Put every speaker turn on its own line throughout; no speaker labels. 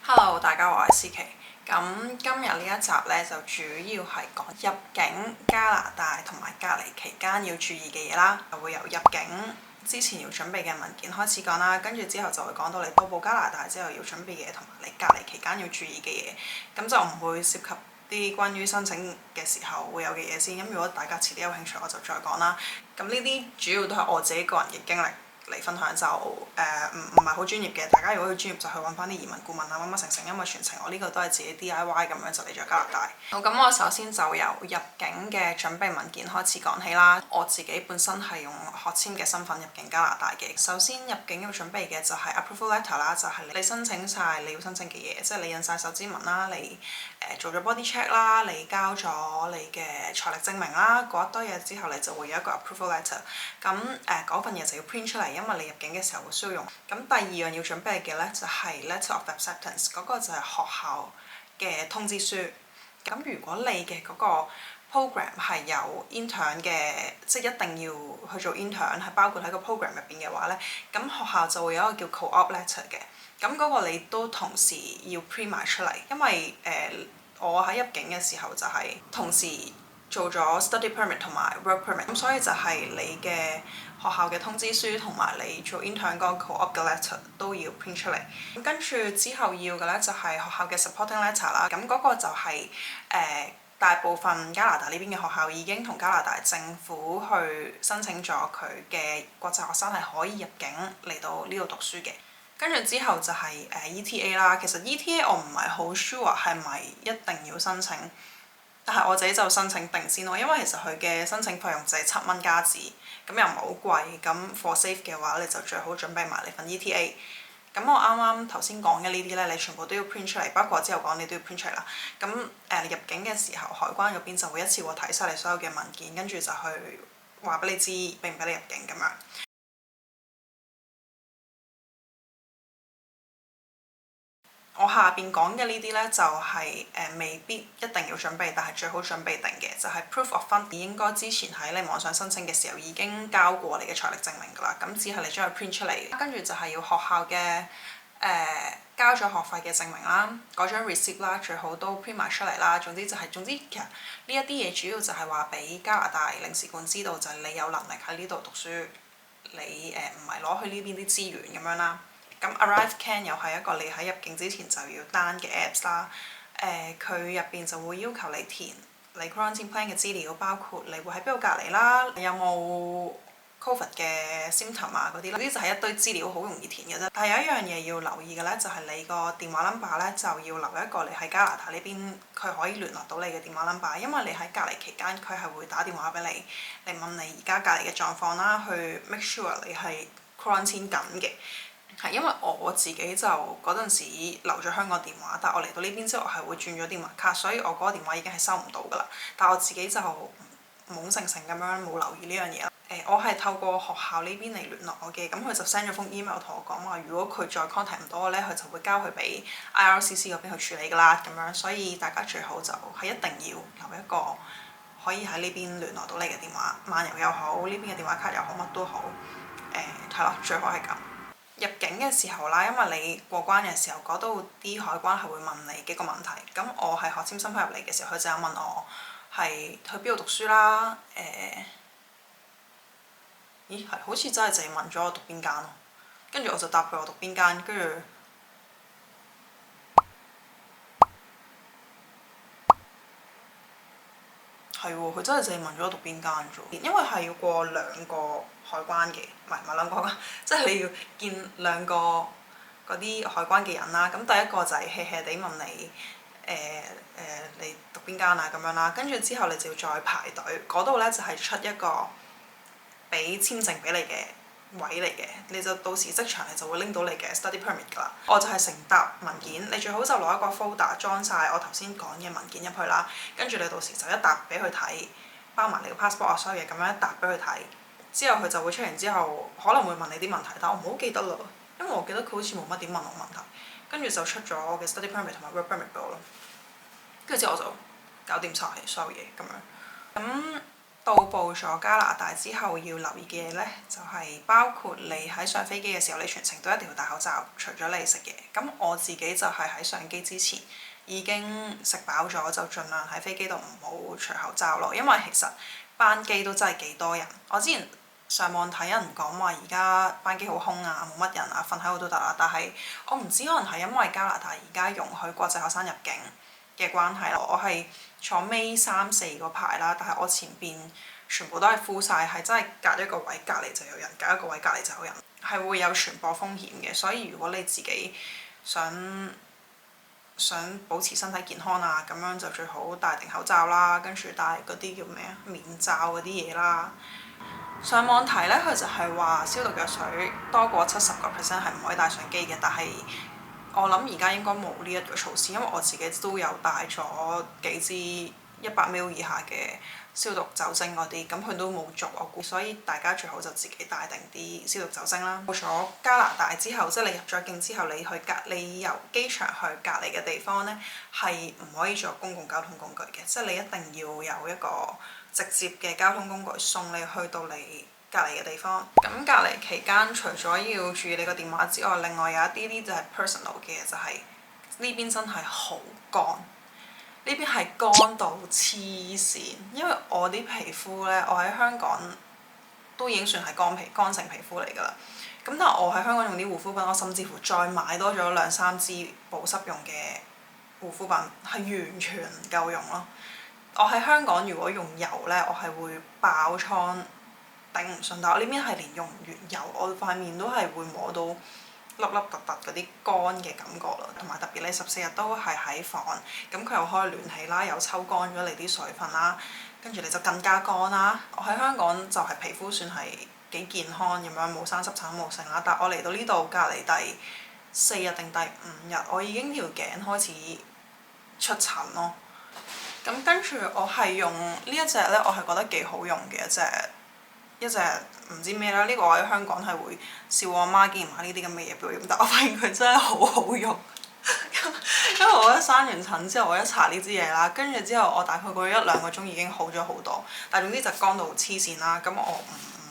Hello，大家好，我係思琪。咁今日呢一集呢，就主要係講入境加拿大同埋隔離期間要注意嘅嘢啦。就會由入境之前要準備嘅文件開始講啦，跟住之後就會講到你到埗加拿大之後要準備嘅嘢，同埋你隔離期間要注意嘅嘢。咁就唔會涉及啲關於申請嘅時候會有嘅嘢先。咁如果大家遲啲有興趣，我就再講啦。咁呢啲主要都係我自己個人嘅經歷嚟分享，就唔係好專業嘅。大家如果要專業就去揾翻啲移民顧問啊，乜乜成，因為全程我呢個都係自己 DIY 咁樣就嚟咗加拿大。好，咁我首先就由入境嘅準備文件開始講起啦。我自己本身係用學簽嘅身份入境加拿大嘅。首先入境要準備嘅就係 approval letter 啦，就係你申請晒你要申請嘅嘢，即係你印晒手指紋啦，你做咗 body check 啦，你交咗你嘅財力證明啦，嗰一堆嘢之後你就會有一個 approval letter。咁嗰份嘢就要 print 出嚟，因為你入境嘅時候會需要用。咁第二樣要準備嘅咧就係 letter of acceptance， 嗰個就係學校嘅通知書。咁如果你嘅嗰個 program 係有 intern 嘅，即係一定要去做 intern， 係包括喺個 program 入邊嘅話咧，咁學校就會有一個叫 co-op letter 嘅。咁嗰個你都同時要 print 埋出嚟，因為我喺入境嘅時候就係同時做咗 study permit 同埋 work permit，咁所以就係你嘅學校嘅通知書同埋你做 intern 嗰個 co-op 嘅 letter 都要 print 出嚟。咁跟住之後要嘅咧就係學校嘅 supporting letter 啦。咁嗰個就係大部分加拿大呢邊嘅學校已經同加拿大政府去申請咗佢嘅國際學生係可以入境嚟到呢度讀書嘅。跟住之後就係ETA 啦。其實 ETA 我唔係好 sure 係咪一定要申請，但係我自己就申請定先咯，因為其實佢嘅申請費用就係7蚊加紙，咁又唔係好貴。咁 for safe 嘅話，你就最好準備埋你份 ETA。咁我啱啱頭先講嘅呢啲咧，你全部都要 print 出嚟，包括我之後講你都要 print 出嚟啦。咁入境嘅時候，海關嗰邊就會一次過睇晒你所有嘅文件，跟住就去話俾你知俾唔俾你入境咁樣。我下邊講嘅呢啲呢，就係未必一定要準備，但係最好準備定嘅就係 proof of fund。應該之前喺你網上申請嘅時候已經交過你嘅財力證明㗎啦，咁只係你將佢 print 出嚟，跟住就係要學校嘅交咗學費嘅證明啦，嗰張 receipt 啦，最好都 print 埋出嚟啦。總之其實呢一啲嘢主要就係話俾加拿大領事館知道，就係你有能力喺呢度讀書，你唔係攞去呢邊啲資源咁樣啦。咁 ArriveCan 又係一個你喺入境之前就要 down 嘅 apps 啦。佢入邊就會要求你填你 quarantine plan 嘅資料，包括你會喺邊度隔離啦，有冇 covid 嘅 symptom 啊嗰啲啦，嗰啲就係一堆資料，好容易填嘅啫。但係有一樣嘢要留意嘅咧，就係你個電話 number 咧，就要留一個你喺加拿大呢邊佢可以聯絡到你嘅電話 number， 因為你喺隔離期間佢係會打電話俾你嚟問你而家隔離嘅狀況啦，去 make sure 你係 quarantine 緊嘅。係因為我自己就嗰陣時留咗香港電話，但係我嚟到呢邊之後係會轉咗電話卡，所以我嗰個電話已經係收唔到㗎啦。但係我自己就懵成咁樣冇留意呢樣嘢啦。我係透過學校呢邊嚟聯絡我嘅，咁佢就 send 咗封 email 同我講話，如果佢再 contact 唔到我咧，佢就會交佢俾 IRCC 嗰邊去處理㗎啦咁樣。所以大家最好就係一定要留一個可以喺呢邊聯絡到你嘅電話，漫遊又好，呢邊嘅電話卡又好，乜都好。係咯，最好係咁。入境嘅時候啦，因為你過關嘅時候，嗰度啲海關係會問你幾個問題。咁我係學簽身份入嚟嘅時候，佢就有問我係去邊度讀書啦。咦係，好似真係淨係問咗我讀邊間咯。跟住我就答佢我讀邊間，跟住係喎，佢真係淨係問咗我讀邊間啫。因為係要過2個海關嘅，唔係2個海關，即係你要見2個嗰啲海關嘅人啦。咁第一個就係 hea 地問你你讀邊間啊咁樣啦，跟住之後你就要再排隊，嗰度咧就係出一個俾簽證俾你嘅位嚟嘅，你就到時即場你就會拎到你嘅 study permit 㗎啦。我就係成沓文件，你最好就攞一個 folder 裝晒我頭先講嘅文件入去啦，跟住你到時就一沓俾佢睇，包埋你個 passport 啊所有嘢咁樣一沓俾佢睇。之後佢就會出完之後可能會問你啲問題，但我唔好記得啦，因為我記得佢好似冇乜點問我問題。跟住就出咗我嘅 study permit 同埋 work permit 俾我咯。跟住之後我就搞掂晒所有嘢咁樣。咁到埗咗加拿大之後要留意嘅嘢呢，就係包括你喺上飛機嘅時候，你全程都一定要戴口罩，除咗你食嘢。咁我自己就係喺上機之前已經食飽咗，就盡量喺飛機度唔好除口罩咯。因為其實班機都真係幾多人。我之前上網睇人講話而家班機好空啊，冇乜人啊，瞓喺度都得啦。但係我唔知可能係因為加拿大而家容許國際學生入境嘅關係啦。我係坐尾3、4個排啦，但係我前邊全部都係 full 晒，係真係隔一個位隔離就有人，隔一個位隔離就有人，係會有傳播風險嘅。所以如果你自己想保持身體健康啊，咁樣就最好戴定口罩啦，跟住戴嗰啲叫咩啊，面罩嗰啲嘢啦。上網睇呢，佢就係話消毒藥水多過70%係唔可以帶上機嘅，但係我諗而家應該冇呢一個措施，因為我自己都有帶咗幾支100ml 以下嘅消毒酒精嗰啲，咁佢都冇續我估，所以大家最好就自己帶定啲消毒酒精啦。到咗加拿大之後，即係你入咗境之後，你由機場去隔離嘅地方呢，係唔可以坐公共交通工具嘅，即係你一定要有一個直接嘅交通工具送你去到你隔離嘅地方。咁隔離期間，除咗要注意你個電話之外，另外有一啲就係 personal 嘅嘢，就係呢邊真係好乾，呢邊係乾到黐線。因為我啲皮膚呢，我喺香港都已經算係乾性皮膚嚟㗎啦。咁但係我喺香港用啲護膚品，我甚至乎再買多咗2、3支保濕用嘅護膚品，係完全唔夠用咯。我喺香港如果用油呢，我係會爆瘡頂唔順，但我呢邊係連用唔完油，我塊面都係會摸到粒粒突突嗰啲乾嘅感覺咯。同埋特別你14日都係喺房，咁佢又開暖氣啦，又抽乾咗你啲水分啦，跟住你就更加乾啦。我喺香港就係皮膚算係幾健康咁樣，冇生濕疹冇剩啦，但我嚟到呢度隔離第4日定第5日，我已經條頸開始出疹咯。咁跟住我係用呢一隻呢，我係覺得幾好用嘅一隻唔知咩啦。呢個我喺香港係會笑我媽竟然買呢啲咁嘅嘢俾我用，但我發現佢真係好好用。因為我一生完疹之後，我一搽呢支嘢啦，跟住之後我大概過咗1、2個鐘已經好咗好多。但係總之就乾到黐線啦。咁我唔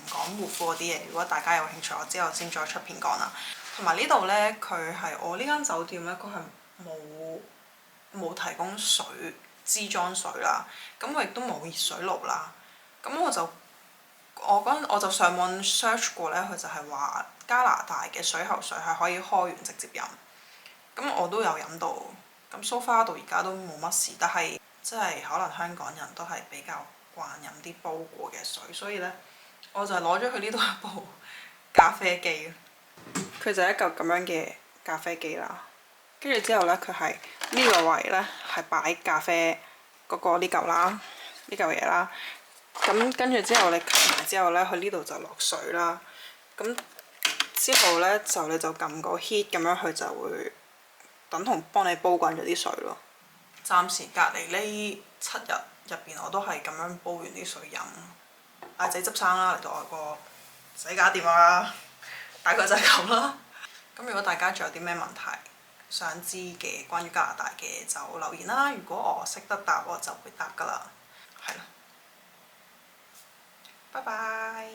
講護膚嗰啲嘢，如果大家有興趣，我之後先再出片講啦。同埋呢度呢，佢係我呢間酒店呢，佢係冇提供水。支裝水啦，咁我亦都冇熱水爐啦，咁我就上網 search 過呢，佢就係話加拿大嘅水喉水係可以開完直接飲，咁我都有飲到，咁 so far 到而家都冇乜事，但係即係可能香港人都係比較慣飲啲煲過嘅水，所以呢，我就係攞咗佢呢度一部咖啡機，佢就係一嚿咁樣嘅咖啡機啦。跟住之後呢，佢係呢個位呢，係擺咖啡嗰個呢嚿啦，呢嚿嘢啦。咁跟住之後你吸埋之後呢，佢呢度就落水啦。咁之後呢，你就撳個 heat 咁樣，佢就會等同幫你煲滾咗啲水咯。暫時隔離呢7日入邊，我都係咁樣煲完啲水飲。阿仔執生啦，嚟到外國唔使搞掂啦，大概就係咁啦。咁如果大家仲有啲咩問題想知嘅關於加拿大嘅，就留言啦。如果我識得答，我就會答㗎啦。係啦，拜拜。